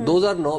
2009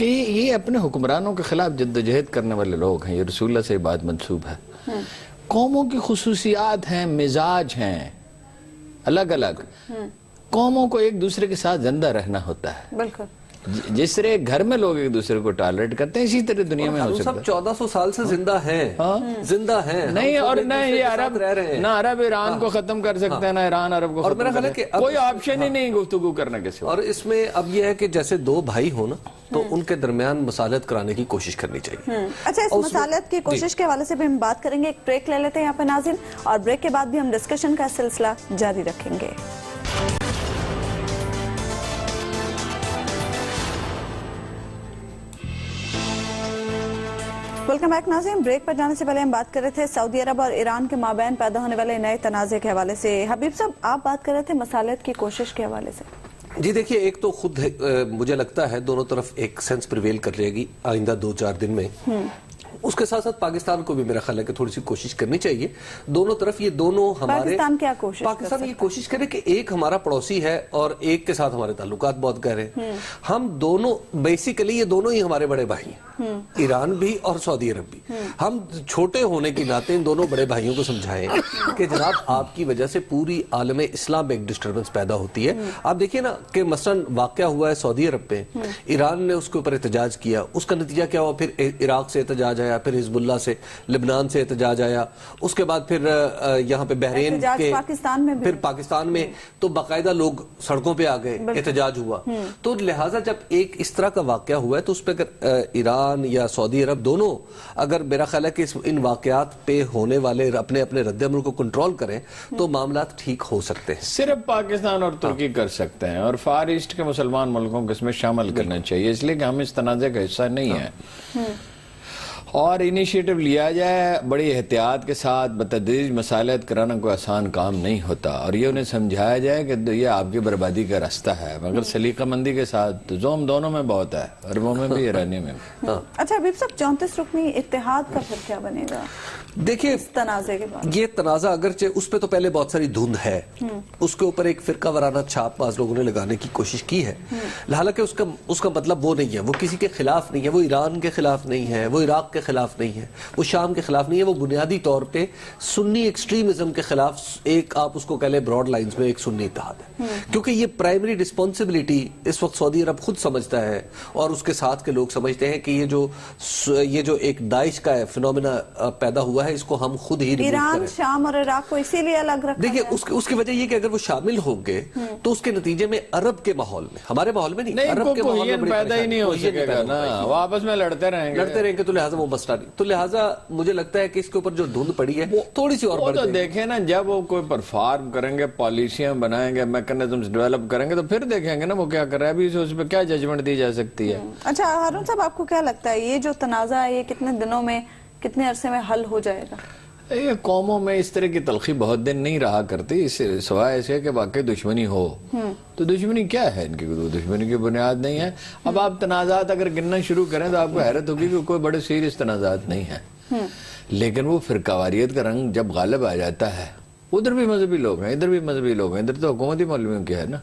کہ یہ اپنے حکمرانوں کے خلاف جدوجہد کرنے والے لوگ ہیں. یہ رسول اللہ سے یہ بات منسوب ہے. قوموں کی خصوصیات ہیں, مزاج ہیں الگ الگ. قوموں کو ایک دوسرے کے ساتھ زندہ رہنا ہوتا ہے. بالکل. جس طرح گھر میں لوگ ایک دوسرے کو ٹالریٹ کرتے ہیں, اسی طرح دنیا میں ہو سکتا ہے. 1400 سال سے زندہ ہیں, زندہ ہیں نہیں, اور نہ یہ عرب نہ عرب ایران کو ختم کر سکتے ہیں, نہ ایران عرب کو ختم کر سکتے ہیں. کوئی آپشن ہی نہیں گفتگو کرنے کے سوا. اور اس میں اب یہ ہے کہ جیسے دو بھائی ہو نا, تو ان کے درمیان مصالحت کرانے کی کوشش کرنی چاہیے. اچھا, اس مصالحت کی کوشش کے حوالے سے بھی ہم بات کریں گے. ایک بریک لے لیتے ہیں یہاں پہ ناظرین, اور بریک کے بعد بھی ہم ڈسکشن کا سلسلہ جاری رکھیں گے. ویلکم بیک ناظرین. بریک پر جانے سے پہلے ہم بات کر رہے تھے سعودی عرب اور ایران کے مابین پیدا ہونے والے نئے تنازع کے حوالے سے. حبیب صاحب, آپ بات کر رہے تھے مصالحت کی کوشش کے حوالے سے. جی دیکھیے, ایک تو خود مجھے لگتا ہے دونوں طرف ایک سینس پریویل کر جائے گی آئندہ 2-4 دن میں. اس کے ساتھ ساتھ پاکستان کو بھی میرا خیال ہے کہ تھوڑی سی کوشش کرنی چاہیے دونوں طرف. یہ دونوں ہمارے پاکستان کیا کوشش پاکستان یہ کوشش کرے کہ ایک ہمارا پڑوسی ہے اور ایک کے ساتھ ہمارے تعلقات بہت گہرے ہیں. ہم دونوں بیسیکلی یہ دونوں ہی ہمارے بڑے بھائی ہیں, ایران بھی اور سعودی عرب بھی. ہم چھوٹے ہونے کی ناطے ان دونوں بڑے بھائیوں کو سمجھائیں کہ جناب آپ کی وجہ سے پوری عالم اسلام میں ایک ڈسٹربنس پیدا ہوتی ہے. آپ دیکھیے نا کہ مثلا واقعہ ہوا ہے سعودی عرب پہ, ایران نے اس کے اوپر احتجاج کیا, اس کا نتیجہ کیا ہوا, پھر عراق سے احتجاج آیا, پھر حزب اللہ سے, لبنان سے احتجاج آیا, اس کے بعد پھر یہاں پہ بحرین کے, پھر پاکستان میں تو باقاعدہ لوگ سڑکوں پہ آ گئے, احتجاج ہوا. تو لہٰذا جب ایک اس طرح کا واقعہ ہوا ہے تو اس پہ اگر ایران یا سعودی عرب دونوں اگر میرا خیال ہے کہ ان واقعات پہ ہونے والے اپنے اپنے رد عمل کو کنٹرول کریں تو معاملات ٹھیک ہو سکتے ہیں. صرف پاکستان اور ترکی کر سکتے ہیں, اور فار ایسٹ کے مسلمان ملکوں کو اس میں شامل کرنا چاہیے, اس لیے کہ ہم اس تنازع کا حصہ نہیں ہیں. اور انیشیٹو لیا جائے بڑی احتیاط کے ساتھ, بتدریج مصالحت کرانا کوئی آسان کام نہیں ہوتا, اور یہ انہیں سمجھایا جائے کہ یہ آپ کی بربادی کا راستہ ہے, مگر سلیقہ مندی کے ساتھ. زوم دونوں میں بہت ہے, عربوں میں بھی ایرانیوں میں بھی. اچھا حبیب صاحب, 34 رکنی اتحاد کا پھر کیا بنے گا دیکھیے تنازع کے بعد؟ یہ تنازع اگرچہ اس پہ تو پہلے بہت ساری دھند ہے, اس کے اوپر ایک فرقہ وارانہ چھاپ بعض لوگوں نے لگانے کی کوشش کی ہے, حالانکہ اس کا مطلب وہ نہیں ہے, وہ کسی کے خلاف نہیں ہے, وہ ایران کے خلاف نہیں ہے, وہ عراق کے خلاف نہیں ہے, وہ شام کے خلاف نہیں ہے, وہ بنیادی طور پہ سنی ایکسٹریمزم کے خلاف ایک, آپ اس کو کہہ لیں براڈ لائنز میں, ایک سنی اتحاد ہے. کیونکہ یہ پرائمری رسپانسبلٹی اس وقت سعودی عرب خود سمجھتا ہے اور اس کے ساتھ کے لوگ سمجھتے ہیں کہ یہ جو ایک داعش کا فینومینا پیدا ہوا ہے, اس کو ہم خود ہی ایران, شام اور عراق کو اسی لیے الگ رکھا. دیکھیے اس کی وجہ یہ کہ اگر وہ شامل ہوں گے تو اس کے نتیجے میں عرب کے ماحول میں, ہمارے ماحول میں نہیں, عرب کے ماحول میں پیدا ہی نہیں ہو سکے گا نا, وہ آپس میں لڑتے رہیں گے تو لہٰذا وہ مسئلہ نہیں. تو لہٰذا مجھے لگتا ہے کہ اس کے اوپر جو دھند پڑی ہے تھوڑی سی اور بڑھ جائے. دیکھیں نا, جب وہ کوئی پرفارم کریں گے, پالیسیاں بنائیں گے, میکنزمز ڈیولپ کریں گے, تو پھر دیکھیں گے نا وہ کیا کر رہا ہے. ابھی اس پہ کیا ججمنٹ دی جا سکتی ہے. اچھا ہارون صاحب, آپ کو کیا لگتا ہے یہ جو تنازع ہے یہ کتنے دنوں میں, کتنے عرصے میں حل ہو جائے گا؟ یہ قوموں میں اس طرح کی تلخی بہت دن نہیں رہا کرتی, سوائے اسے کہ واقعی دشمنی ہو. تو دشمنی کیا ہے ان کی؟ دشمنی کی بنیاد نہیں ہے. اب آپ تنازعات اگر گننا شروع کریں تو آپ کو حیرت ہوگی کہ کوئی بڑے سیریس تنازعات نہیں ہیں, لیکن وہ فرقہ واریت کا رنگ جب غالب آ جاتا ہے, ادھر بھی مذہبی لوگ ہیں, ادھر بھی مذہبی لوگ ہیں, ادھر تو حکومتی مولویوں کی ہے نا,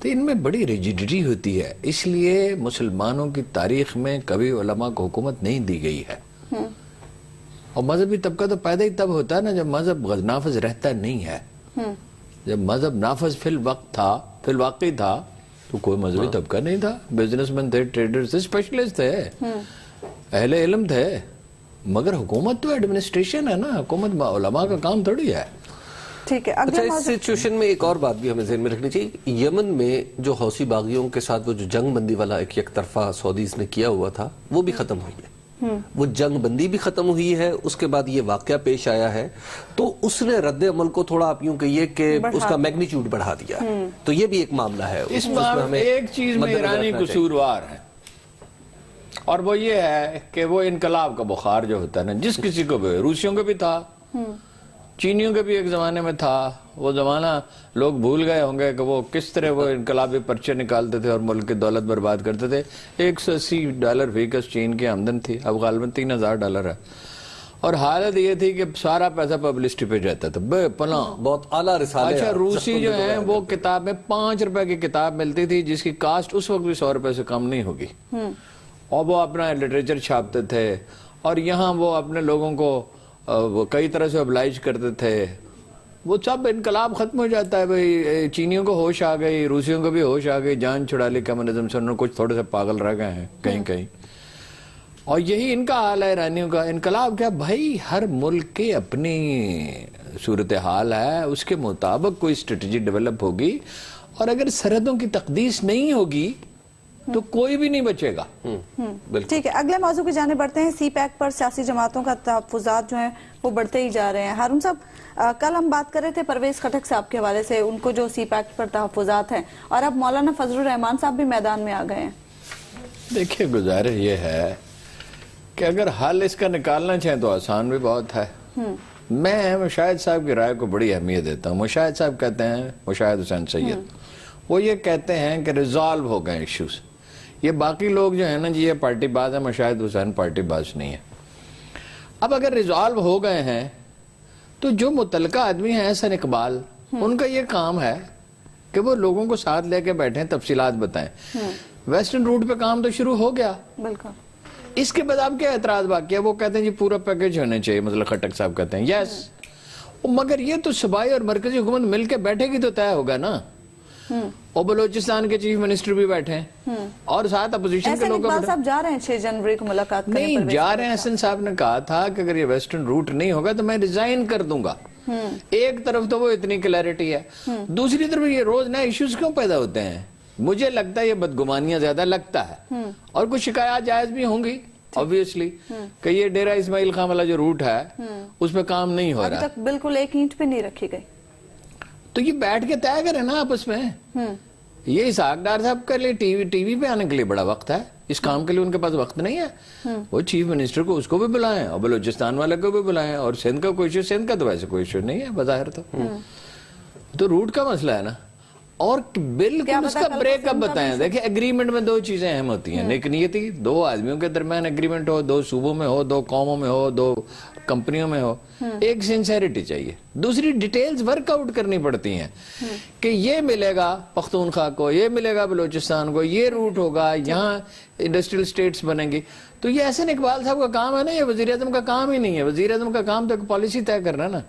تو ان میں بڑی ریجیڈیٹی ہوتی ہے. اس لیے مسلمانوں کی تاریخ میں کبھی علماء کو حکومت نہیں دی گئی ہے. اور مذہبی طبقہ تو پیدا ہی تب ہوتا ہے نا جب مذہب نافذ رہتا نہیں ہے. جب مذہب نافذ فی الواقع تھا تو کوئی مذہبی طبقہ نہیں تھا. بزنس مین تھے, ٹریڈرز تھے, اسپیشلسٹ تھے, اہل علم تھے, مگر حکومت تو ایڈمنسٹریشن ہے نا, حکومت علماء کا کام تھوڑی ہے. ٹھیک ہے. اچھا, اس سچویشن میں ایک اور بات بھی ہمیں ذہن میں رکھنی چاہیے. یمن میں جو حوثی باغیوں کے ساتھ وہ جو جنگ بندی والا ایک یک طرفہ سعودیز نے کیا ہوا تھا وہ بھی ختم ہوئی ہے. وہ جنگ بندی بھی ختم ہوئی ہے. اس کے بعد یہ واقعہ پیش آیا ہے تو اس نے رد عمل کو تھوڑا آپ یوں کہیے کہ اس کا میگنیچیوڈ بڑھا دیا. تو یہ بھی ایک معاملہ ہے. اس میں ایک چیز میں ایرانی قصوروار ہے, اور وہ یہ ہے کہ وہ انقلاب کا بخار جو ہوتا ہے نا, جس کسی کو بھی, روسیوں کو بھی تھا, چینیوں کے بھی ایک زمانے میں تھا. وہ زمانہ لوگ بھول گئے ہوں گے کہ وہ کس طرح وہ انقلابی پرچے نکالتے تھے اور ملک کی دولت برباد کرتے تھے. $180 فی گز چین کی آمدن تھی, اب غالباً $3000 ہے. اور حالت یہ تھی کہ سارا پیسہ پبلسٹی پہ جاتا تھا, بے پناہ بہت اعلیٰ رسالے. اچھا, روسی جو ہیں وہ کتاب میں $5 کی کتاب ملتی تھی جس کی کاسٹ اس وقت بھی $100 سے کم نہیں ہوگی, اور وہ اپنا لٹریچر چھاپتے تھے اور یہاں وہ اپنے لوگوں کو کئی طرح سے oblige کرتے تھے. وہ سب انقلاب ختم ہو جاتا ہے بھائی. چینیوں کو ہوش آ گئی, روسیوں کو بھی ہوش آ گئی, جان چھڑا لی کمیونزم سے, انہوں نے کچھ تھوڑے سے پاگل رہ گئے ہیں کہیں کہیں. اور یہی ان کا حال ہے ایرانیوں کا. انقلاب کیا بھائی, ہر ملک کی اپنی صورتحال ہے, اس کے مطابق کوئی اسٹریٹجی ڈیولپ ہوگی. اور اگر سرحدوں کی تقدیس نہیں ہوگی تو کوئی بھی نہیں بچے گا. ٹھیک ہے, اگلے موضوع کی جانب بڑھتے ہیں. سی پیک پر سیاسی جماعتوں کا تحفظات جو ہیں وہ بڑھتے ہی جا رہے ہیں. ہارون صاحب, کل ہم بات کر رہے تھے پرویز خٹک صاحب کے حوالے سے, ان کو جو سی پیک پر تحفظات ہیں, اور اب مولانا فضل الرحمان صاحب بھی میدان میں آ گئے ہیں. دیکھیے گزارش یہ ہے کہ اگر حل اس کا نکالنا چاہیں تو آسان بھی بہت ہے. میں مشاہد صاحب کی رائے کو بڑی اہمیت دیتا ہوں. مشاہد صاحب کہتے ہیں, مشاہد حسین سید, وہ یہ کہتے ہیں کہ ریزالو ہو گئے ایشوز. یہ باقی لوگ جو ہیں نا جی, یہ پارٹی باز ہے, مشاہد حسین پارٹی باز نہیں ہے. اب اگر ریزالو ہو گئے ہیں تو جو متعلقہ آدمی ہیں احسن اقبال, ان کا یہ کام ہے کہ وہ لوگوں کو ساتھ لے کے بیٹھیں, تفصیلات بتائیں. ویسٹرن روٹ پہ کام تو شروع ہو گیا. بالکل. اس کے بعد آپ کیا اعتراض باقی ہے؟ وہ کہتے ہیں جی پورا پیکج ہونے چاہیے, مطلب خٹک صاحب کہتے ہیں یس. مگر یہ تو صوبائی اور مرکزی حکومت مل کے بیٹھے گی تو طے ہوگا نا. اور بلوچستان کے چیف منسٹر بھی بیٹھے ہیں اور ساتھ اپوزیشن کے لوگ صاحب جا رہے ہیں 6 جنوری کو ملاقات کرنے. نہیں جا رہے ہیں. حسن صاحب نے کہا تھا کہ اگر یہ ویسٹرن روٹ نہیں ہوگا تو میں ریزائن کر دوں گا. ایک طرف تو وہ اتنی کلیئرٹی ہے, دوسری طرف یہ روز نئے ایشوز کیوں پیدا ہوتے ہیں؟ مجھے لگتا ہے یہ بدگمانیاں زیادہ لگتا ہے, اور کچھ شکایات جائز بھی ہوں گی obviously, کہ یہ ڈیرہ اسماعیل خان والا جو روٹ ہے اس پہ کام نہیں ہو رہا. ابھی تک بالکل ایک اینٹ پہ نہیں رکھی گئی. تو یہ بیٹھ کے طے کریں نا آپس میں. یہ اسحاق ڈار صاحب کے لیے ٹی وی پہ آنے کے لیے بڑا وقت ہے, اس کام کے لیے ان کے پاس وقت نہیں ہے. وہ چیف منسٹر کو, اس کو بھی بلائیں, اور بلوچستان والے کو بھی بلائیں, اور سندھ کا کوئی ایشو, سندھ کا تو ویسے کوئی ایشو نہیں ہے بظاہر تو روٹ کا مسئلہ ہے نا. اور بالکل اس کا بریک اپ بتائیں. دیکھیں ایگریمنٹ میں 2 چیزیں اہم ہوتی ہیں. نیک نیتی, 2 آدمیوں کے درمیان ایگریمنٹ ہو, 2 صوبوں میں ہو, 2 قوموں میں ہو, 2 کمپنیوں میں ہو. ایک سنسیریٹی چاہیے, دوسری ڈیٹیلز ورک آؤٹ کرنی پڑتی ہیں کہ یہ ملے گا پختونخوا کو, یہ ملے گا بلوچستان کو, یہ روٹ ہوگا, یہاں انڈسٹریل اسٹیٹس بنیں گی. تو یہ احسن اقبال صاحب کا کام ہے نا, یہ وزیر اعظم کا کام ہی نہیں ہے. وزیر اعظم کا کام تو ایک پالیسی طے کرنا نا,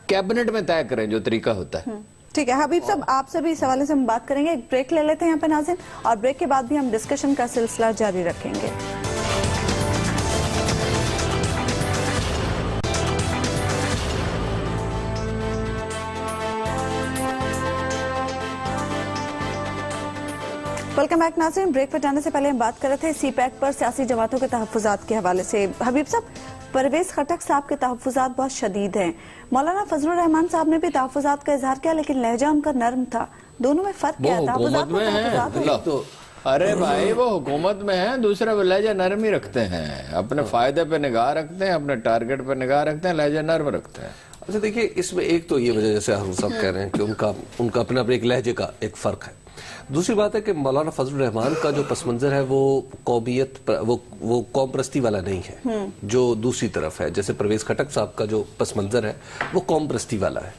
کیبنٹ میں طے کریں جو طریقہ ہوتا ہے. ٹھیک ہے حبیب صاحب, آپ سے بھی اس حوالے سے ہم بات کریں گے. ایک بریک لے لیتے ہیں یہاں پہ ناظرین, اور بریک کے بعد بھی ہم ڈسکشن کا سلسلہ جاری رکھیں گے. ویلکم بیک ناظرین. بریک پہ جانے سے پہلے ہم بات کر رہے تھے سی پیک پر سیاسی جماعتوں کے تحفظات کے حوالے سے. حبیب صاحب, پرویز خٹک صاحب کے تحفظات بہت شدید ہیں. مولانا فضل الرحمان صاحب نے بھی تحفظات کا اظہار کیا, لیکن لہجہ ان کا نرم تھا. دونوں میں فرق کیا ہے؟ حکومت میں ہیں. ارے بھائی وہ حکومت میں ہیں, دوسرا وہ لہجہ نرم ہی رکھتے ہیں. اپنے فائدے پہ نگاہ رکھتے ہیں, اپنے ٹارگٹ پہ نگاہ رکھتے ہیں, لہجہ نرم رکھتے ہیں. اچھا دیکھیے, اس میں ایک تو یہ وجہ جیسے ہارون صاحب کہہ رہے ہیں کہ ان کا اپنا ایک لہجے کا ایک فرق ہے. دوسری بات ہے کہ مولانا فضل الرحمان کا جو پس منظر ہے وہ قومیت, وہ قوم پرستی والا نہیں ہے جو دوسری طرف ہے. جیسے پرویز خٹک صاحب کا جو پس منظر ہے وہ قوم پرستی والا ہے.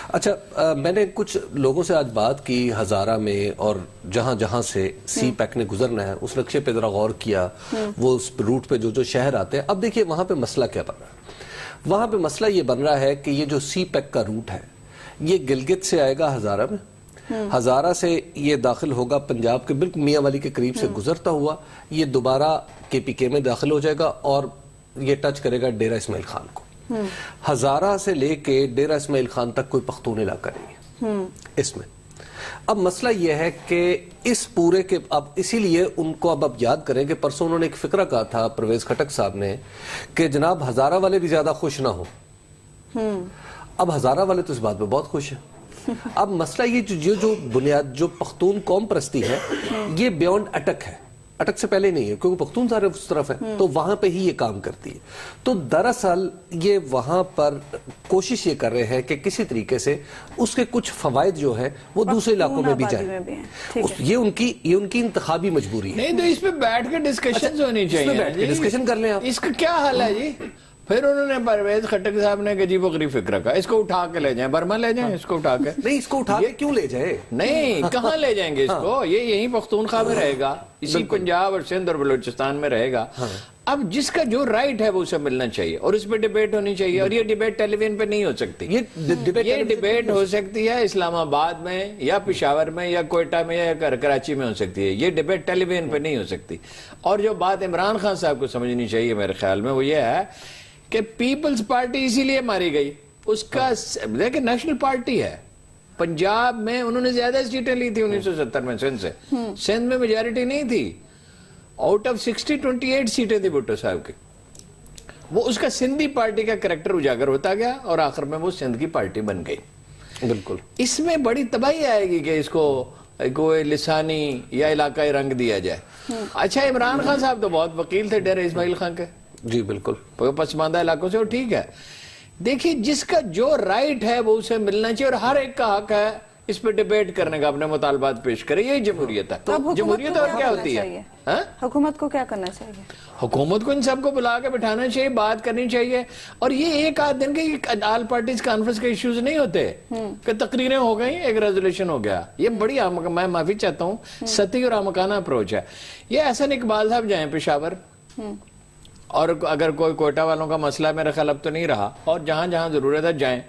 اچھا, میں نے کچھ لوگوں سے آج بات کی ہزارہ میں, اور جہاں جہاں سے سی پیک نے گزرنا ہے اس نقشے پہ ذرا غور کیا, وہ اس روٹ پہ جو شہر آتے ہیں. اب دیکھیے وہاں پہ مسئلہ کیا بن رہا ہے. وہاں پہ مسئلہ یہ بن رہا ہے کہ یہ جو سی پیک کا روٹ ہے یہ گلگت سے آئے گا ہزارہ میں, ہزارہ سے یہ داخل ہوگا پنجاب کے بالکل میاں والی کے قریب سے گزرتا ہوا, یہ دوبارہ کے پی کے میں داخل ہو جائے گا اور یہ ٹچ کرے گا ڈیرہ اسماعیل خان کو. ہزارہ سے لے کے ڈیرہ اسماعیل خان تک کوئی پختون علاقہ نہیں ہے اس میں. اب مسئلہ یہ ہے کہ اس پورے کے, اب اسی لیے ان کو اب یاد کریں کہ پرسوں انہوں نے ایک فقرہ کہا تھا پرویز خٹک صاحب نے کہ جناب ہزارہ والے بھی زیادہ خوش نہ ہو. اب ہزارہ والے تو اس بات پہ بہت خوش ہیں. اب مسئلہ یہ جو بنیاد جو پختون قوم پرستی ہے یہ بیونڈ اٹک ہے, اٹک سے پہلے نہیں ہے کیونکہ پختون سارے اس طرف ہے, تو وہاں پہ ہی یہ کام کرتی ہے. تو دراصل یہ وہاں پر کوشش یہ کر رہے ہیں کہ کسی طریقے سے اس کے کچھ فوائد جو ہے وہ دوسرے علاقوں میں بھی جائیں. یہ ان کی انتخابی مجبوری ہے. نہیں تو اس پہ بیٹھ کے ڈسکشن ہونی چاہیے. ڈسکشن کر لیں آپ. اس کا کیا حل ہے جی؟ پھر انہوں نے پرویز خٹک صاحب نے عجیب و غریب فکر کا اس کو اٹھا کے لے جائیں برما لے جائیں اس کو اٹھا کے نہیں اس کو اٹھا کے کیوں لے جائے نہیں کہاں لے جائیں گے اس کو یہ یہیں پختونخوا میں رہے گا اسی پنجاب اور سندھ اور بلوچستان میں رہے گا اب جس کا جو رائٹ ہے وہ اسے ملنا چاہیے اور اس پہ ڈیبیٹ ہونی چاہیے اور یہ ڈیبیٹ ٹیلی ویژن پہ نہیں ہو سکتی یہ ڈیبیٹ ہو سکتی ہے اسلام آباد میں یا پشاور میں یا کوئٹہ میں یا کراچی میں ہو سکتی ہے یہ ڈیبیٹ ٹیلی ویژن پہ نہیں ہو سکتی اور جو بات عمران خان صاحب کو سمجھنی چاہیے میرے خیال میں وہ یہ ہے کہ پیپلز پارٹی اسی لیے ماری گئی اس کا دیکھیں نیشنل پارٹی ہے پنجاب میں انہوں نے زیادہ سیٹیں لی تھی 1970 میں سندھ سے سندھ میں میجارٹی نہیں تھی آؤٹ آف 60 28 سیٹیں تھی بھٹو صاحب کی وہ اس کا سندھی پارٹی کا کریکٹر اجاگر ہوتا گیا اور آخر میں وہ سندھ کی پارٹی بن گئی بالکل اس میں بڑی تباہی آئے گی کہ اس کو کوئی لسانی یا علاقائی رنگ دیا جائے اچھا عمران خان صاحب تو بہت وکیل تھے ڈیرہ اسماعیل خان کے جی بالکل پسماندہ علاقوں سے وہ ٹھیک ہے دیکھیے جس کا جو رائٹ ہے وہ اسے ملنا چاہیے اور ہر ایک کا حق ہے اس پہ ڈیبیٹ کرنے کا اپنے مطالبات پیش کرے یہی جمہوریت ہے جمہوریت اور کیا ہوتی ہے حکومت کو کیا کرنا چاہیے حکومت کو ان سب کو بلا کے بٹھانا چاہیے بات کرنی چاہیے اور یہ ایک آدھ دن کے آل پارٹیز کانفرنس کے ایشوز نہیں ہوتے کہ تقریریں ہو گئی ایک ریزولوشن ہو گیا یہ بڑی میں معافی چاہتا ہوں سطحی اور احمقانہ اپروچ ہے یہ احسن اقبال صاحب جائیں پشاور اور اگر کوئی کوئٹہ والوں کا مسئلہ میرا خیال اب تو نہیں رہا اور جہاں جہاں ضرورت ہے جائیں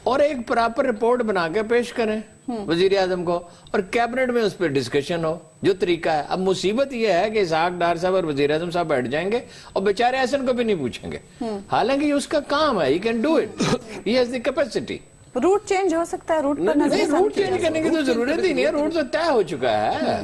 اور ایک پراپر رپورٹ بنا کے پیش کریں وزیر اعظم کو اور کیبنٹ میں اس پہ ڈسکشن ہو جو طریقہ ہے اب مصیبت یہ ہے کہ اسحاق ڈار صاحب اور وزیر اعظم صاحب بیٹھ جائیں گے اور بیچارے احسن کو بھی نہیں پوچھیں گے حالانکہ یہ اس کا کام ہے he can do it he has the capacity route change ہو سکتا ہے روٹ پر نہیں روٹ چینج کرنے کی تو ضرورت ہی نہیں ہے روٹ تو طے ہو چکا ہے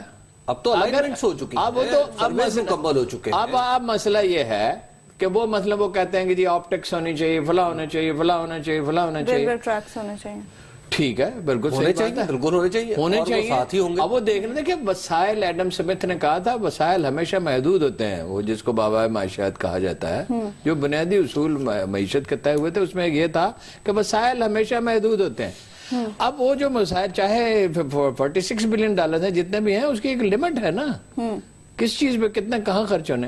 اب تو الائنمنٹس ہو چکی اب وہ تو مکمل ہو چکے اب مسئلہ یہ ہے کہ وہ مطلب وہ کہتے ہیں کہ جی آپٹکس ہونی چاہیے فلاں ہونا چاہیے فلاں ہونا چاہیے فلاں ہونا چاہیے ٹریکس ہونے چاہیے ٹھیک ہے بالکل ہونے چاہیے بالکل ہونے چاہیے ساتھ ہی ہوں گے اب وہ دیکھنا تھا کہ وسائل ایڈم سمتھ نے کہا تھا وسائل ہمیشہ محدود ہوتے ہیں وہ جس کو بابا معیشت کہا جاتا ہے جو بنیادی اصول معیشت کے طے ہوئے تھے اس میں یہ تھا کہ وسائل ہمیشہ محدود ہوتے ہیں اب وہ جو مسائل چاہے 46 بلین ڈالر ہیں جتنے بھی ہیں اس کی ایک لمٹ ہے نا کس چیز پہ کتنے کہاں خرچ ہونے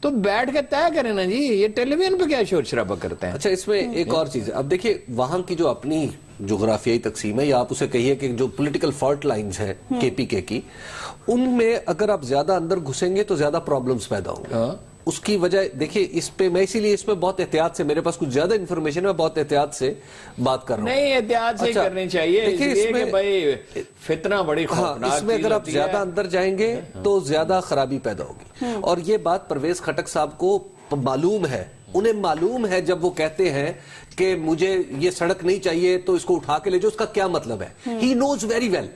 تو بیٹھ کے طے کریں نا جی یہ ٹیلی ویژن پہ کیا شور شرابہ کرتے ہیں اچھا اس میں ایک اور چیز ہے اب دیکھیں وہاں کی جو اپنی جغرافیائی تقسیم ہے یا آپ اسے کہیے کہ جو پولیٹیکل فالٹ لائنز ہیں کے پی کے کی ان میں اگر آپ زیادہ اندر گھسیں گے تو زیادہ پرابلمز پیدا ہوں گے اس کی وجہ دیکھیں اس پہ میں اسی لیے اس میں بہت احتیاط سے میرے پاس کچھ زیادہ انفارمیشن ہے بہت احتیاط سے بات کر رہا ہوں نہیں احتیاط سے کرنی چاہیے اس میں بھائی فتنہ بڑی خوفناک اس میں اگر آپ زیادہ اندر جائیں گے تو زیادہ خرابی پیدا ہوگی اور یہ بات پرویز خٹک صاحب کو معلوم ہے انہیں معلوم ہے جب وہ کہتے ہیں کہ مجھے یہ سڑک نہیں چاہیے تو اس کو اٹھا کے لے جو اس کا کیا مطلب ہے ہی نوز ویری ویل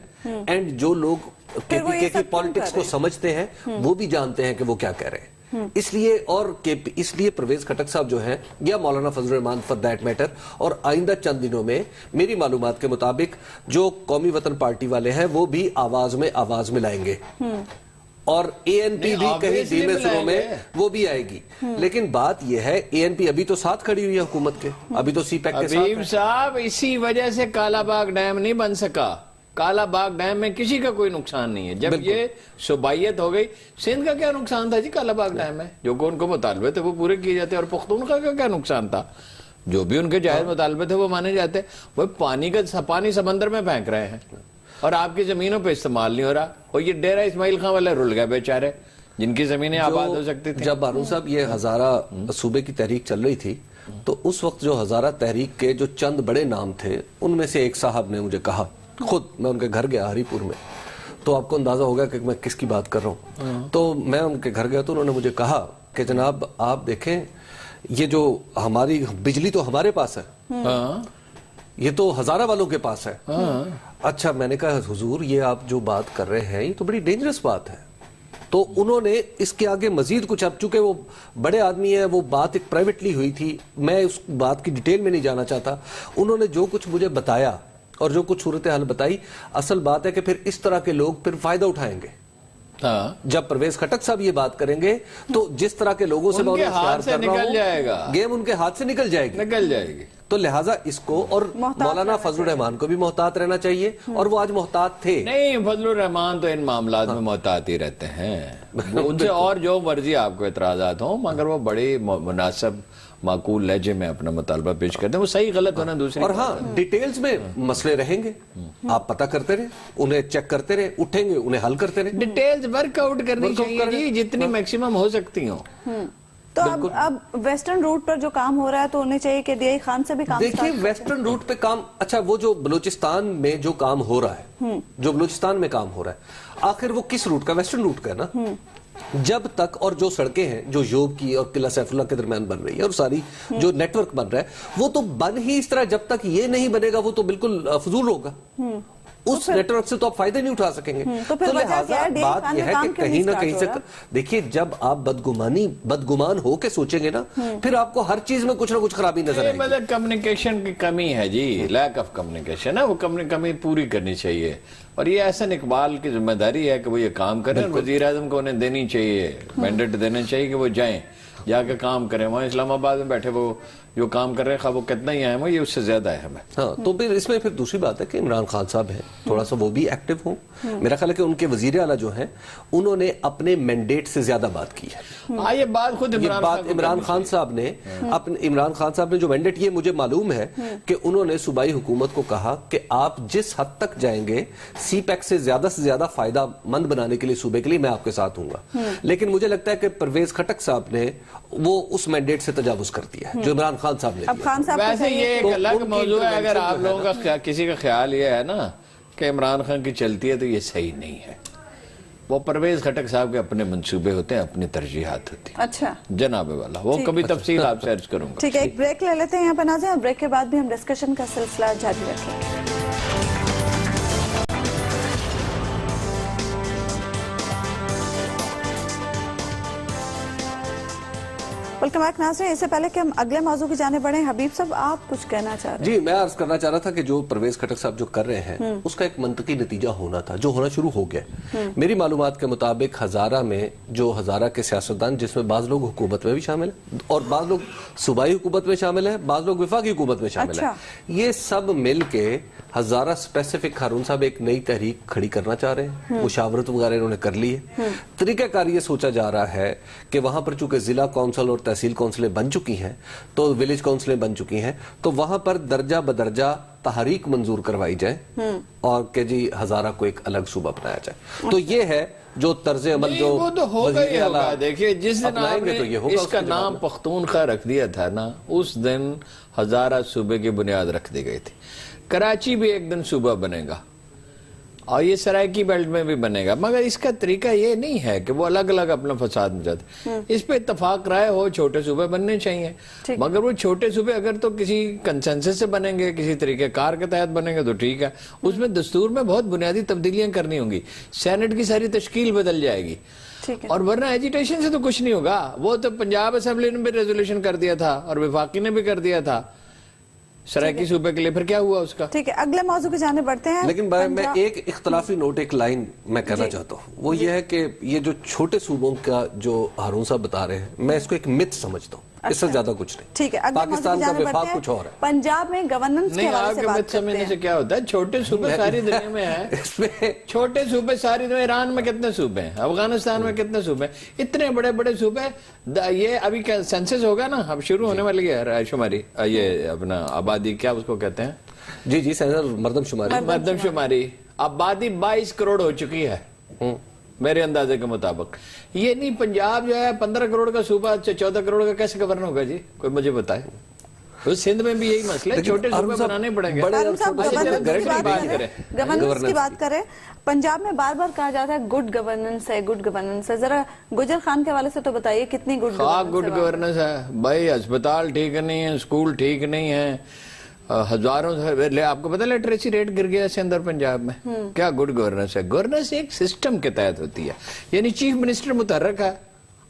اینڈ جو لوگ کے پی کے کی پالیٹکس کو سمجھتے ہیں وہ بھی جانتے ہیں کہ وہ کیا کہہ رہے ہیں اس لیے پرویز خٹک صاحب جو ہیں یا مولانا فضل الرحمان فار دیٹ میٹر اور آئندہ چند دنوں میں میری معلومات کے مطابق جو قومی وطن پارٹی والے ہیں وہ بھی آواز میں لائیں گے اور اے این پی بھی کہیں دھیمے سروں میں وہ بھی آئے گی لیکن بات یہ ہے اے این پی ابھی تو ساتھ کھڑی ہوئی ہے حکومت کے ابھی تو سی پیک کے ساتھ حبیب صاحب اسی وجہ سے کالا باغ ڈیم نہیں بن سکا کالا باغ ڈیم میں کسی کا کوئی نقصان نہیں ہے جب یہ صوبائیت ہو گئی سندھ کا کیا نقصان تھا جی کالا باغ ڈیم میں جو کہ ان کو مطالبے تھے وہ پورے کیے جاتے اور پختونخوا کا کیا نقصان تھا جو بھی ان کے جائز مطالبے تھے وہ مانے جاتے وہ پانی سمندر میں پھینک رہے ہیں اور آپ کی زمینوں پہ استعمال نہیں ہو رہا اور یہ ڈیرہ اسماعیل خان والے رل گئے بیچارے جن کی زمینیں آباد ہو سکتی تھیں جب ہارون صاحب یہ ہزارہ صوبے کی تحریک چل رہی تھی تو اس وقت جو ہزارہ تحریک کے جو چند بڑے نام تھے ان میں سے ایک صاحب نے مجھے کہا خود میں ان کے گھر گیا ہری پور میں تو آپ کو اندازہ ہوگا کہ میں کس کی بات کر رہا ہوں تو میں ان کے گھر گیا تو انہوں نے مجھے کہا کہ جناب آپ دیکھیں یہ جو ہماری بجلی تو ہمارے پاس ہے یہ تو ہزارہ والوں کے پاس ہے اچھا میں نے کہا حضور یہ آپ جو بات کر رہے ہیں یہ تو بڑی ڈینجرس بات ہے تو انہوں نے اس کے آگے مزید کچھ اب چونکہ وہ بڑے آدمی ہیں وہ بات ایک پرائیویٹلی ہوئی تھی میں اس بات کی ڈیٹیل میں نہیں جانا چاہتا انہوں نے جو کچھ مجھے بتایا اور جو کچھ صورتحال بتائی اصل بات ہے کہ پھر اس طرح کے لوگ پھر فائدہ اٹھائیں گے جب پرویز خٹک صاحب یہ بات کریں گے تو جس طرح کے لوگوں سے گیم ان کے ہاتھ سے نکل جائے گی تو لہٰذا اس کو اور مولانا فضل الرحمان کو بھی محتاط رہنا چاہیے اور وہ آج محتاط تھے نہیں فضل الرحمان تو ان معاملات میں محتاط ہی رہتے ہیں ان سے اور جو مرضی آپ کو اعتراضات ہوں مگر وہ بڑی مناسب معقول لہجے میں اپنا مطالبہ پیش کرتے ہیں. وہ صحیح غلط ہونا دوسری. اور ہاں ڈیٹیلز میں مسئلے رہیں گے, آپ پتہ کرتے رہے, انہیں چیک کرتے رہے, اٹھیں گے انہیں حل کرتے رہے. ڈیٹیلز ورک آؤٹ کرنی چاہیے جی, جتنی میکسیمم ہو سکتی ہوں. تو اب ویسٹرن روٹ پر جو کام ہو رہا ہے تو انہیں چاہیے کہ ڈی آئی خان سے بھی کام دیکھیے ویسٹرن روٹ پہ کام, اچھا وہ جو بلوچستان میں جو کام ہو رہا ہے, جو بلوچستان میں کام ہو رہا ہے, آخر وہ کس روٹ کا, ویسٹرن روٹ کا ہے نا. جب تک, اور جو سڑکیں ہیں جو یوب کی اور قلعہ سیف اللہ کے درمیان بن رہی ہے اور ساری جو نیٹ ورک بن رہا ہے, وہ تو بن ہی اس طرح, جب تک یہ نہیں بنے گا وہ تو بالکل فضول ہوگا. اس نیٹ ورک سے تو آپ فائدہ نہیں اٹھا سکیں گے. تو لہٰذا بات یہ ہے کہ کہیں نہ کہیں سے, دیکھیے جب آپ بدگمان ہو کے سوچیں گے نا, پھر آپ کو ہر چیز میں کچھ نہ کچھ خرابی نظر آئے گی. مطلب کمیونیکیشن کی کمی ہے جی, لیک آف کمیونیکیشن ہے, وہ کمی پوری کرنی چاہیے. اور یہ احسن اقبال کی ذمہ داری ہے کہ وہ یہ کام کریں. وزیر اعظم کو انہیں دینی چاہیے, مینڈیٹ دینا چاہیے کہ وہ جائیں, جا کے کام کریں. وہاں اسلام آباد میں بیٹھے وہ جو کام کر رہے ہیں, خواہ وہ کتنا ہی اہم ہے, یہ اس سے زیادہ اہم ہے. ہاں تو پھر اس میں پھر دوسری بات ہے کہ عمران خان صاحب ہیں, تھوڑا سا وہ بھی ایکٹیو ہوں. میرا خیال ہے کہ ان کے وزیر اعلیٰ جو ہیں انہوں نے اپنے مینڈیٹ سے زیادہ بات کی ہے. یہ بات خود عمران خان صاحب نے جو مینڈیٹ, یہ مجھے معلوم ہے کہ انہوں نے صوبائی حکومت کو کہا کہ آپ جس حد تک جائیں گے سی پیک سے زیادہ فائدہ مند بنانے کے لیے صوبے کے لیے, میں آپ کے ساتھ ہوں گا. لیکن مجھے لگتا ہے کہ پرویز خٹک صاحب نے وہ اس مینڈیٹ سے تجاوز کر دیا ہے جو عمران خان صاحب نے. ویسے یہ ایک الگ موضوع ہے. اگر آپ لوگوں کا کسی کا خیال یہ ہے نا کہ عمران خان کی چلتی ہے, تو یہ صحیح نہیں ہے. وہ پرویز خٹک صاحب کے اپنے منصوبے ہوتے ہیں, اپنی ترجیحات ہوتی ہیں. اچھا جناب والا, وہ کبھی تفصیل آپ سے عرض کروں گا. ٹھیک ہے, ایک بریک لے لیتے ہیں یہاں پہ ناظرین, اور بریک کے بعد بھی ہم ڈسکشن کا سلسلہ جاری رکھیں گے. ویلکم بیک ناظرین. اس سے پہلے کہ ہم اگلے موضوع کی جانب بڑھیں, حبیب صاحب آپ کچھ کہنا چاہ رہے ہیں؟ جی, میں عرض کرنا چاہ رہا تھا کہ جو پرویز خٹک صاحب جو کر رہے ہیں اس کا ایک منطقی نتیجہ ہونا تھا, جو ہونا شروع ہو گیا. میری معلومات کے مطابق ہزارہ میں جو ہزارہ کے سیاستدان, جس میں بعض لوگ حکومت میں بھی شامل ہیں اور بعض لوگ صوبائی حکومت میں شامل ہیں, بعض لوگ وفاقی حکومت میں شامل ہیں, یہ سب مل کے ہزارہ اسپیسیفک ہارون صاحب ایک نئی تحریک کھڑی کرنا چاہ رہے ہیں. مشاورت وغیرہ انہوں نے کر لی ہے. طریقہ کار یہ سوچا جا رہا ہے کہ وہاں پر چونکہ ضلع کونسل اور تحصیل کونسلیں بن چکی ہیں, تو ولیج کونسلیں بن چکی ہیں, تو وہاں پر درجہ بدرجہ تحریک منظور کروائی جائے اور کہ جی ہزارہ کو ایک الگ صوبہ بنایا جائے. تو یہ ہے جو طرز عمل جو وہ تو ہوگا ہی ہوگا. دیکھیے جس دن آپ نے اس کا نام پختونخوا رکھ دیا تھا نا, اس دن ہزارہ صوبے کی بنیاد رکھ دی گئی تھی. کراچی بھی ایک دن صوبہ بنے گا اور یہ سرائکی بیلٹ میں بھی بنے گا, مگر اس کا طریقہ یہ نہیں ہے کہ وہ الگ الگ اپنا فساد مچاتے. اس پہ اتفاق رائے ہو, چھوٹے صوبے بننے چاہیے, مگر وہ چھوٹے صوبے اگر تو کسی کنسنسس سے بنیں گے, کسی طریقہ کار کے تحت بنیں گے تو ٹھیک ہے. اس میں دستور میں بہت بنیادی تبدیلیاں کرنی ہوں گی, سینٹ کی ساری تشکیل بدل جائے گی, اور ورنہ ایجیٹیشن سے تو کچھ نہیں ہوگا. وہ تو پنجاب اسمبلی نے بھی ریزولوشن کر دیا تھا اور وفاقی نے بھی کر دیا تھا سرائکی صوبے کے لیے, پھر کیا ہوا اس کا؟ ٹھیک ہے, اگلے موضوع کی جانب بڑھتے ہیں. لیکن میں ایک اختلافی نوٹ, ایک لائن میں کہنا چاہتا ہوں, وہ یہ ہے کہ یہ جو چھوٹے صوبوں کا جو ہارون صاحب بتا رہے ہیں, میں اس کو ایک مت سمجھتا ہوں, اس سے زیادہ کچھ نہیں. ٹھیک ہے, پاکستان کا وفاق کچھ اور ہے. پنجاب میں گورننس کے حوالے سے بات کرتے ہیں. سے کیا ہوتا ہے, چھوٹے صوبے ساری دنیا میں ہیں. چھوٹے صوبے ساری دنیا, ایران میں کتنے صوبے ہیں, افغانستان میں کتنے صوبے ہیں, اتنے بڑے بڑے صوبے. یہ ابھی سینسس ہوگا نا, اب شروع ہونے والی ہے شماری, یہ اپنا آبادی کیا اس کو کہتے ہیں, جی مردم شماری. آبادی 22 کروڑ ہو چکی ہے میرے اندازے کے مطابق. یہ نہیں پنجاب جو ہے 15 کروڑ کا صوبہ 14 کروڑ کا کیسے گورن ہوگا جی, کوئی مجھے بتائے. سندھ میں بھی یہی مسئلہ ہے, چھوٹے صوبے بنانے پڑیں گے. گورننس کی بات کریں, پنجاب میں بار بار کہا جاتا ہے گڈ گورننس ہے, گڈ گورننس ہے. ذرا گجر خان کے حوالے سے تو بتائیے کتنی گڈ گورننس ہے بھائی. اسپتال ٹھیک نہیں ہے, اسکول ٹھیک نہیں ہے, ہزاروں آپ کو پتا لٹریسی ریٹ گر گیا سندھ اور پنجاب میں. کیا گڈ گورننس ہے؟ گورننس ایک سسٹم کے تحت ہوتی ہے, یعنی چیف منسٹر متحرک ہے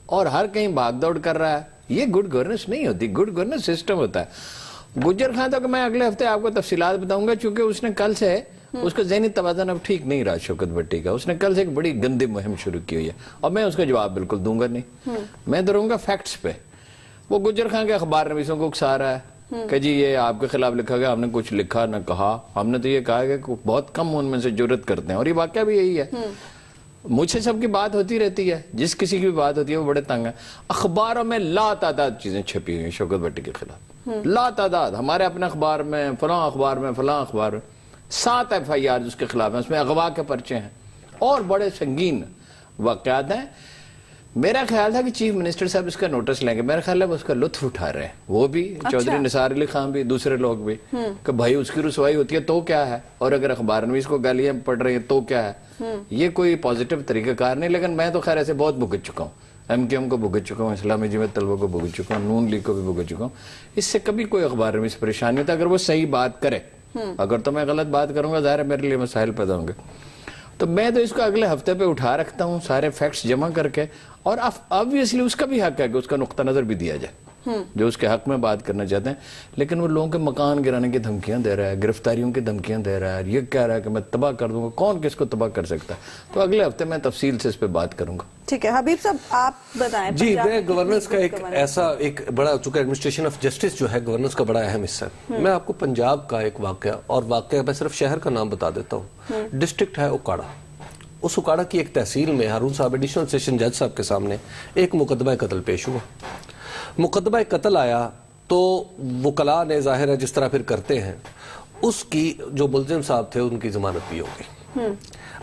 اور ہر کہیں بھاگ دوڑ کر رہا ہے, یہ گڈ گورننس نہیں ہوتی. گڈ گورننس سسٹم ہوتا ہے. گجر خان تو کہ میں اگلے ہفتے آپ کو تفصیلات بتاؤں گا, چونکہ اس نے کل سے اس کا ذہنی توازن اب ٹھیک نہیں رہا شوکت بھٹی کا. اس نے کل سے ایک بڑی گندی مہم شروع کی ہوئی ہے, اور میں اس کا جواب بالکل دوں گا نہیں, میں دوں گا فیکٹس پہ. وہ گجر خان کے اخبار نویسوں کو اکسا رہا ہے کہ جی یہ آپ کے خلاف لکھا گیا, ہم نے کچھ لکھا نہ کہا, ہم نے تو یہ کہا کہ بہت کم ان میں سے جرت کرتے ہیں, اور یہ واقعہ بھی یہی ہے. مجھ سے سب کی بات ہوتی رہتی ہے, جس کسی کی بھی بات ہوتی ہے وہ بڑے تنگ ہیں. اخباروں میں لا تعداد چیزیں چھپی ہوئی ہیں شوکت بھٹی کے خلاف, لا تعداد. ہمارے اپنے اخبار میں, فلاں اخبار میں, فلاں اخبار میں 7 FIR اس کے خلاف ہیں, اس میں اغوا کے پرچے ہیں اور بڑے سنگین واقعات ہیں. میرا خیال تھا کہ چیف منسٹر صاحب اس کا نوٹس لیں گے, میرا خیال ہے وہ اس کا لطف اٹھا رہے ہیں, وہ بھی چودھری نثار علی خان بھی, دوسرے لوگ بھی, کہ بھائی اس کی رسوائی ہوتی ہے تو کیا ہے, اور اگر اخبار نویس کو گالیاں پڑ رہی ہیں تو کیا ہے. یہ کوئی پازیٹیو طریقہ کار نہیں, لیکن میں تو خیر ایسے بہت بھگت چکا ہوں, MQM کو بھگت چکا ہوں, اسلامی جمعیت طلبہ کو بھگت چکا ہوں, نون لیگ کو بھی بھگت چکا ہوں. اس سے کبھی کوئی اخبار نویس پریشانی ہوتا ہے اگر وہ صحیح بات کرے. اگر تو میں غلط بات کروں گا ظاہر ہے میرے لیے مسائل پیدا ہوں گے. تو میں تو اس کو اگلے ہفتے پہ اٹھا رکھتا ہوں سارے فیکٹس جمع کر کے, اور obviously اس کا بھی حق ہے کہ اس کا نقطہ نظر بھی دیا جائے جو اس کے حق میں بات کرنا چاہتے ہیں. لیکن وہ لوگوں کے مکان گرانے کی دھمکیاں دے رہا ہے, گرفتاریوں کی دھمکیاں دے رہا ہے, یہ کہہ رہا ہے کہ میں تباہ کر دوں گا. کون کس کو تباہ کر سکتا ہے؟ تو اگلے ہفتے میں تفصیل سے اس پہ بات کروں گا. ٹھیک ہے حبیب صاحب آپ بتائیں. جی, میں گورننس کا ایک ایسا ایک بڑا, چونکہ ایڈمنسٹریشن آف جسٹس جو ہے گورننس کا بڑا اہم حصہ ہے. میں آپ کو پنجاب کا ایک واقعہ, اور واقعہ میں صرف شہر کا نام بتا دیتا ہوں. ڈسٹرکٹ ہے اکاڑا. اس اکاڑا کی ایک تحصیل میں ہارون صاحب ایڈیشنل سیشن جج صاحب کے سامنے ایک مقدمہ قتل پیش ہوا. مقدمہ قتل آیا تو وکلاء نے ظاہر ہے جس طرح پھر کرتے ہیں, اس کی جو ملزم صاحب تھے ان کی ضمانت بھی ہو گئی.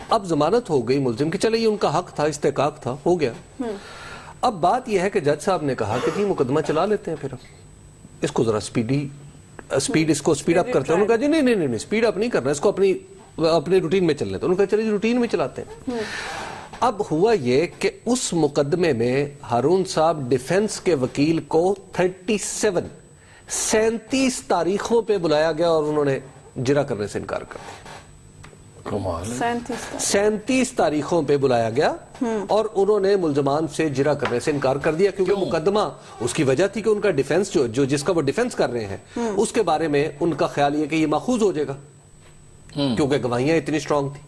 اب ضمانت ہو گئی ملزم کی, چلے یہ ان کا حق تھا, استحقاق تھا, ہو گیا. اب بات یہ ہے کہ جج صاحب نے کہا کہ جی مقدمہ چلا لیتے ہیں, پھر اس کو ذرا اس کو سپیڈ اپ کرتے ہیں. انہوں نے کہا جی نہیں سپیڈ اپ نہیں کرنا, اس کو اپنے روٹین میں چلنے. تو انہوں نے کہا چلے جی روٹین میں چلاتے ہیں. اب ہوا یہ کہ اس مقدمے میں ہارون صاحب ڈیفنس کے وکیل کو 37 تاریخوں پہ بلایا گیا اور انہوں نے جرا کرنے سے انکار کر دیا. 37 تاریخوں پہ بلایا گیا اور انہوں نے ملزمان سے جرا کرنے سے انکار کر دیا, کیونکہ مقدمہ اس کی وجہ تھی کہ ان کا ڈیفنس جو جس کا وہ ڈیفنس کر رہے ہیں اس کے بارے میں ان کا خیال یہ کہ یہ ماخوذ ہو جائے گا کیونکہ گواہیاں اتنی سٹرونگ تھی.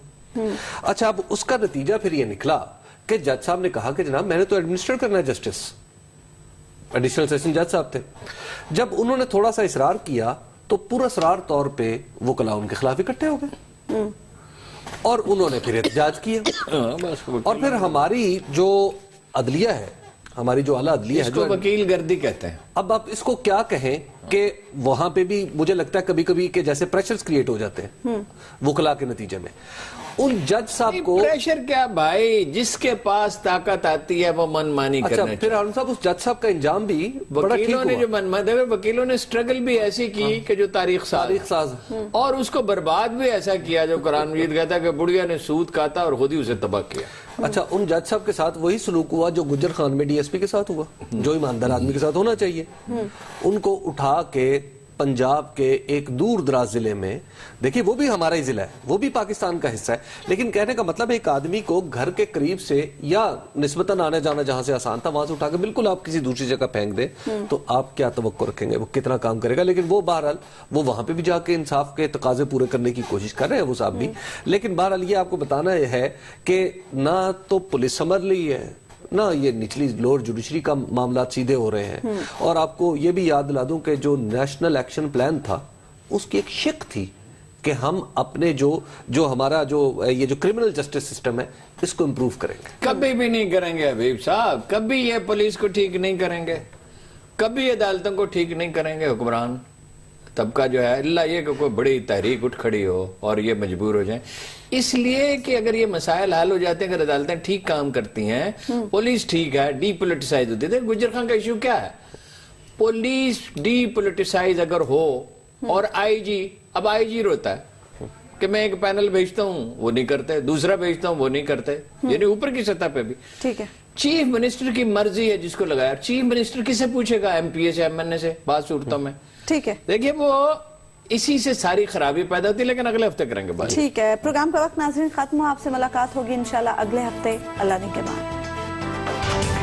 اچھا, اب اس کا نتیجہ پھر یہ نکلا کہ جج صاحب نے کہا کہ جناب میں نے تو ایڈمنسٹر کرنا ہے جسٹس. ایڈیشنل سیشن جج صاحب تھے. جب انہوں نے تھوڑا سا اصرار کیا تو پراسرار طور پہ وکلاء ان کے خلاف اکٹھے ہو گئے اور انہوں نے پھر احتجاج کیا. اور پھر ہماری جو عدلیہ ہے, ہماری جو اعلیٰ عدلیہ ہے, اس کو وکیل گردی کہتے ہیں. اب آپ اس کو کیا کہیں کہ وہاں پہ بھی مجھے لگتا ہے کبھی کبھی کہ جیسے پریشرز کریٹ ہو جاتے ہیں وکلاء کے نتیجے میں. ان جج صاحب کو پریشر کیا بھائی, جس کے پاس طاقت آتی ہے وہ من مانی کرنا چاہیے. پھر ہارون صاحب اس جج صاحب کا انجام بھی بڑا ٹھیک ہوا. وکیلوں نے جو من وکیلوں نے سٹرگل بھی ایسی کی کہ جو تاریخ ساز, اور اس کو برباد بھی ایسا کیا جو قرآن مجید کہتا ہے کہ بڑھیا نے سود کھاتا اور خود ہی اسے تباہ کیا. اچھا, ان جج صاحب کے ساتھ وہی سلوک ہوا جو گجر خان میں DSP کے ساتھ ہوا, جو ایماندار آدمی کے ساتھ ہونا چاہیے. ان کو اٹھا کے پنجاب کے ایک دور دراز ضلع میں, دیکھیے وہ بھی ہمارا ہی ضلع ہے, وہ بھی پاکستان کا حصہ ہے, لیکن کہنے کا مطلب ایک آدمی کو گھر کے قریب سے یا نسبتاً آنا جانا جہاں سے آسان تھا وہاں سے اٹھا کے بالکل آپ کسی دوسری جگہ پھینک دیں تو آپ کیا توقع رکھیں گے وہ کتنا کام کرے گا. لیکن وہ بہرحال وہ وہاں پہ بھی جا کے انصاف کے تقاضے پورے کرنے کی کوشش کر رہے ہیں وہ صاحب بھی. لیکن بہرحال یہ آپ کو بتانا ہے کہ نہ تو پولیس سمجھ لی ہے, نہ یہ نچلی لوور جوڈیشری کا معاملات سیدھے ہو رہے ہیں. اور آپ کو یہ بھی یاد دلا دوں کہ جو نیشنل ایکشن پلان تھا اس کی ایک شق تھی کہ ہم اپنے جو ہمارا جو یہ جو کرمنل جسٹس سسٹم ہے اس کو امپروو کریں گے. کبھی بھی نہیں کریں گے حبیب صاحب, کبھی یہ پولیس کو ٹھیک نہیں کریں گے, کبھی عدالتوں کو ٹھیک نہیں کریں گے حکمران طبقہ جو ہے, اللہ یہ کہ کوئی بڑی تحریک اٹھ کھڑی ہو اور یہ مجبور ہو جائیں. اس لیے کہ اگر یہ مسائل حل ہو جاتے ہیں, اگر عدالتیں ٹھیک کام کرتی ہیں, پولیس ٹھیک ہے, ڈی پولیٹیسائز ہوتی ہے. گجر خان کا ایشو کیا ہے, پولیس ڈی پولیٹیسائز اگر ہو اور اب آئی جی روتا ہے کہ میں ایک پینل بھیجتا ہوں وہ نہیں کرتے, دوسرا بھیجتا ہوں وہ نہیں کرتے, یعنی اوپر کی سطح پہ بھی. ٹھیک ہے, چیف منسٹر کی مرضی ہے جس کو لگایا. چیف منسٹر کس سے پوچھے گا, MP سے, MNA سے بعض صورتوں میں. ٹھیک ہے, دیکھیے وہ اسی سے ساری خرابی پیدا ہوتی ہے. لیکن اگلے ہفتے کریں گے بات. ٹھیک ہے, پروگرام کا وقت ناظرین ختم ہو. آپ سے ملاقات ہوگی انشاءاللہ اگلے ہفتے اللہ نے کے بعد.